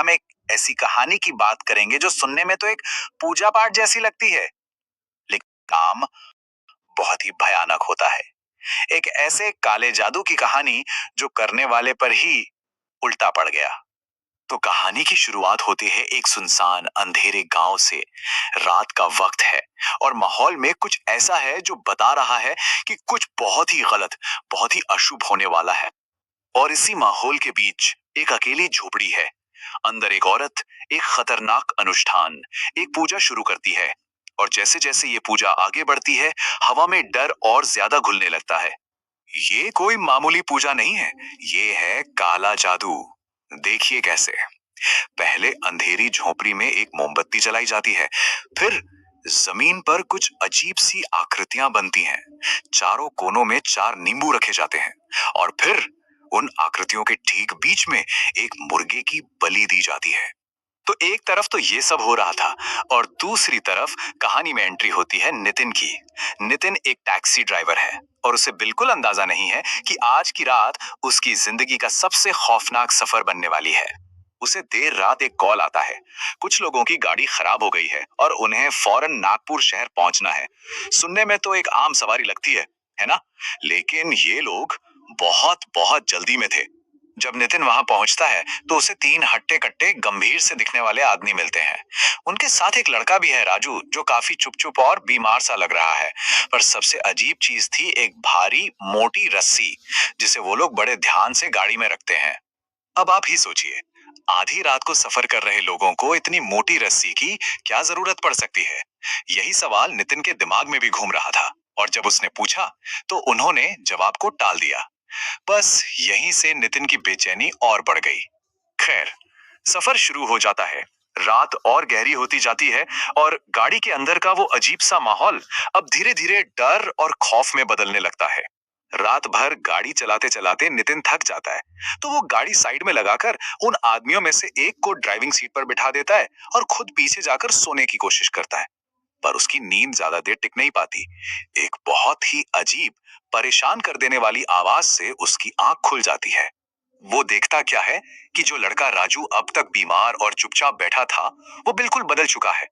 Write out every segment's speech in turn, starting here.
हम एक ऐसी कहानी की बात करेंगे जो सुनने में तो एक पूजा पाठ जैसी लगती है, लेकिन काम बहुत ही भयानक होता है। एक ऐसे काले जादू की कहानी जो करने वाले पर ही उल्टा पड़ गया। तो कहानी की शुरुआत होती है एक सुनसान अंधेरे गांव से। रात का वक्त है और माहौल में कुछ ऐसा है जो बता रहा है कि कुछ बहुत ही गलत, बहुत ही अशुभ होने वाला है। और इसी माहौल के बीच एक अकेली झोपड़ी है। अंदर एक औरत एक खतरनाक अनुष्ठान, एक पूजा शुरू करती है। और जैसे जैसे ये पूजा आगे बढ़ती है, हवा में डर और ज्यादा घुलने लगता है। ये कोई मामूली पूजा नहीं है, ये है काला जादू। देखिए कैसे। पहले अंधेरी झोपड़ी में एक मोमबत्ती जलाई जाती है। फिर जमीन पर कुछ अजीब सी आकृतियां बनती हैं। चारों कोनों में चार नींबू रखे जाते हैं। और फिर उन आकृतियों के ठीक बीच में एक मुर्गे की बलि दी जाती है। तो एक तरफ तो ये सब हो रहा था और दूसरी तरफ कहानी में एंट्री होती है नितिन की। नितिन एक टैक्सी ड्राइवर है और उसे बिल्कुल अंदाजा नहीं है कि आज की रात उसकी जिंदगी का सबसे खौफनाक सफर बनने वाली है। उसे देर रात एक कॉल आता है। कुछ लोगों की गाड़ी खराब हो गई है और उन्हें फौरन नागपुर शहर पहुंचना है। सुनने में तो एक आम सवारी लगती है ना? लेकिन ये लोग बहुत बहुत जल्दी में थे। जब नितिन वहां पहुंचता है तो उसे तीन हट्टे कट्टे गंभीर से दिखने वाले आदमी मिलते हैं। उनके साथ एक लड़का भी है, राजू, जो काफी चुप चुप और बीमार सा लग रहा है। पर सबसे अजीब चीज थी एक भारी मोटी रस्सी, जिसे वो लोग बड़े ध्यान से गाड़ी में रखते हैं। अब आप ही सोचिए, आधी रात को सफर कर रहे लोगों को इतनी मोटी रस्सी की क्या जरूरत पड़ सकती है? यही सवाल नितिन के दिमाग में भी घूम रहा था। और जब उसने पूछा तो उन्होंने जवाब को टाल दिया। बस यहीं से नितिन की बेचैनी और बढ़ गई। खैर, सफर शुरू हो जाता है। रात और गहरी होती जाती है और गाड़ी के अंदर का वो अजीब सा माहौल अब धीरे धीरे डर और खौफ में बदलने लगता है। रात भर गाड़ी चलाते चलाते नितिन थक जाता है, तो वो गाड़ी साइड में लगाकर उन आदमियों में से एक को ड्राइविंग सीट पर बिठा देता है और खुद पीछे जाकर सोने की कोशिश करता है। पर उसकी नींद ज्यादा देर टिक नहीं पाती। एक बहुत ही अजीब, परेशान कर देने वाली आवाज से उसकी आंख खुल जाती है। वो देखता क्या है कि जो लड़का राजू अब तक बीमार और चुपचाप बैठा था, वो बिल्कुल बदल चुका है।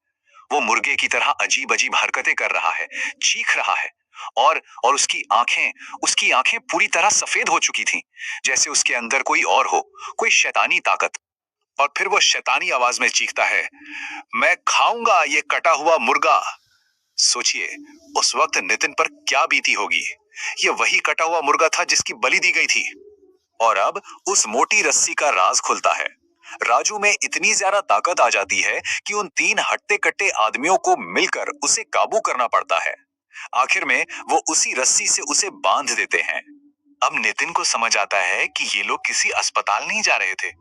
वो मुर्गे की तरह अजीब अजीब हरकतें कर रहा है, चीख रहा है। और उसकी आंखें पूरी तरह सफेद हो चुकी थीं, जैसे उसके अंदर कोई और हो, कोई शैतानी ताकत। और फिर वो शैतानी आवाज में चीखता है, मैं खाऊंगा ये कटा हुआ मुर्गा। सोचिए, उस वक्त नितिन पर क्या बीती होगी। ये वही कटा हुआ मुर्गा था जिसकी बलि दी गई थी। और अब उस मोटी रस्सी का राज खुलता है। राजू में इतनी ज्यादा ताकत आ जाती है कि उन तीन हट्टे कट्टे आदमियों को मिलकर उसे काबू करना पड़ता है। आखिर में वो उसी रस्सी से उसे बांध देते हैं। अब नितिन को समझ आता है कि ये लोग किसी अस्पताल नहीं जा रहे थे।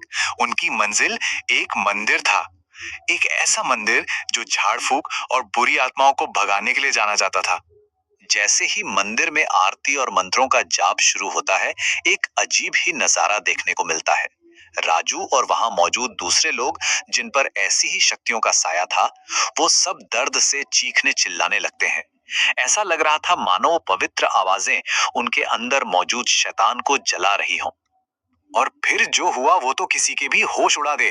उनकी मंजिल एक मंदिर था। एक ऐसा मंदिर जो झाड़ फूक और बुरी आत्माओं को भगाने के लिए जाना जाता था। जैसे ही मंदिर में आरती और मंत्रों का जाप शुरू होता है, एक अजीब ही नजारा देखने को मिलता है। राजू और वहां मौजूद दूसरे लोग जिन पर ऐसी ही शक्तियों का साया था, वो सब दर्द से चीखने चिल्लाने लगते हैं। ऐसा लग रहा था मानो वो पवित्र आवाजें उनके अंदर मौजूद शैतान को जला रही हों। और फिर जो हुआ वो तो किसी के भी होश उड़ा दे।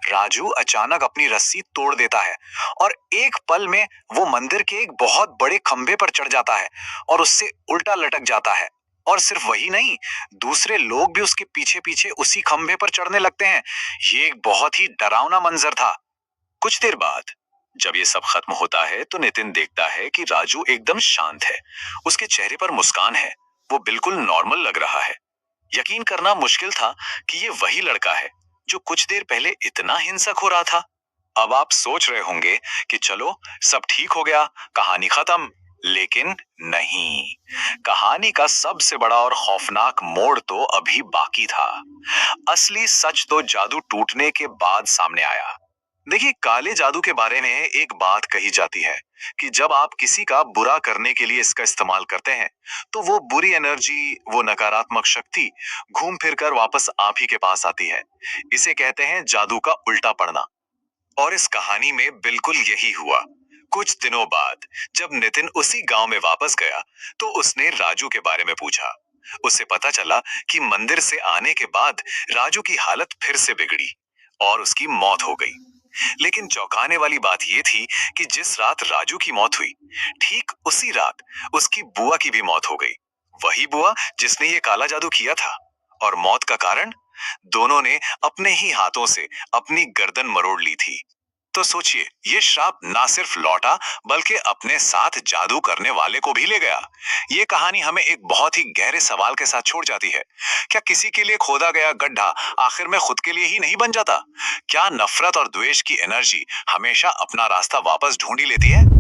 राजू अचानक अपनी रस्सी तोड़ देता है और एक पल में वो मंदिर के एक बहुत बड़े खंभे पर चढ़ जाता है और उससे उल्टा लटक जाता है। और सिर्फ वही नहीं, दूसरे लोग भी उसके पीछे पीछे उसी खंभे पर चढ़ने लगते हैं। ये एक बहुत ही डरावना मंजर था। कुछ देर बाद जब ये सब खत्म होता है तो नितिन देखता है कि राजू एकदम शांत है। उसके चेहरे पर मुस्कान है। वो बिल्कुल नॉर्मल लग रहा है। यकीन करना मुश्किल था कि ये वही लड़का है जो कुछ देर पहले इतना हिंसक हो रहा था। अब आप सोच रहे होंगे कि चलो सब ठीक हो गया, कहानी खत्म। लेकिन नहीं, कहानी का सबसे बड़ा और खौफनाक मोड़ तो अभी बाकी था। असली सच तो जादू टूटने के बाद सामने आया। देखिए, काले जादू के बारे में एक बात कही जाती है कि जब आप किसी का बुरा करने के लिए इसका इस्तेमाल करते हैं, तो वो बुरी एनर्जी, वो नकारात्मक शक्ति घूम फिर कर वापस आप ही के पास आती है। इसे कहते हैं जादू का उल्टा पड़ना। और इस कहानी में बिल्कुल यही हुआ। कुछ दिनों बाद जब नितिन उसी गांव में वापस गया, तो उसने राजू के बारे में पूछा। उसे पता चला कि मंदिर से आने के बाद राजू की हालत फिर से बिगड़ी और उसकी मौत हो गई। लेकिन चौंकाने वाली बात यह थी कि जिस रात राजू की मौत हुई, ठीक उसी रात उसकी बुआ की भी मौत हो गई। वही बुआ जिसने ये काला जादू किया था। और मौत का कारण, दोनों ने अपने ही हाथों से अपनी गर्दन मरोड़ ली थी। तो सोचिए, ये श्राप ना सिर्फ लौटा बल्कि अपने साथ जादू करने वाले को भी ले गया। ये कहानी हमें एक बहुत ही गहरे सवाल के साथ छोड़ जाती है। क्या किसी के लिए खोदा गया गड्ढा आखिर में खुद के लिए ही नहीं बन जाता? क्या नफरत और द्वेष की एनर्जी हमेशा अपना रास्ता वापस ढूंढ ही लेती है?